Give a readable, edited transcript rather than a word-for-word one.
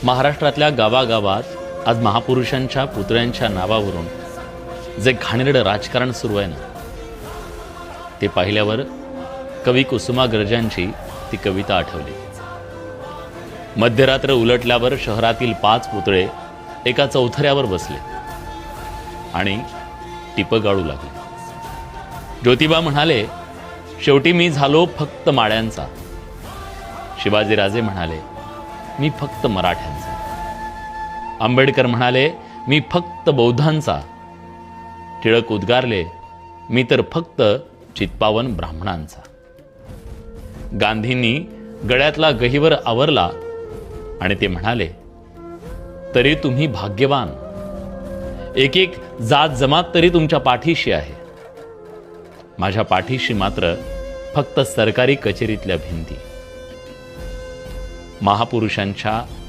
महाराष्ट्रातल्या गावागावात आज महापुरुषांच्या पुतळ्यांच्या नावावरून जे घाणेरडं राजकारण सुरू आहे ना, ते पाहिल्यावर कवी कुसुमाग्रजांची ती कविता आठवली. मध्यरात्र उलटल्यावर शहरातील 5 पुतळे एका चौथऱ्यावर बसले आणि टिपं गाळू लागले. ज्योतिबा म्हणाले, शेवटी मी झालो फक्त माळ्यांचा. शिवाजीराजे म्हणाले, मी फक्त मराठ्यांचा. आंबेडकर म्हणाले, मी फक्त बौद्धांचा. टिळक उद्गारले, मी तर फक्त चित्पावन ब्राह्मणांचा. गांधींनी गळ्यातला गहिवर आवरला आणि ते म्हणाले, तरी तुम्ही भाग्यवान. एक एक जात जमात तरी तुमच्या पाठीशी आहे. माझ्या पाठीशी मात्र फक्त सरकारी कचेरीतल्या भिंती. महापुरुषांच्या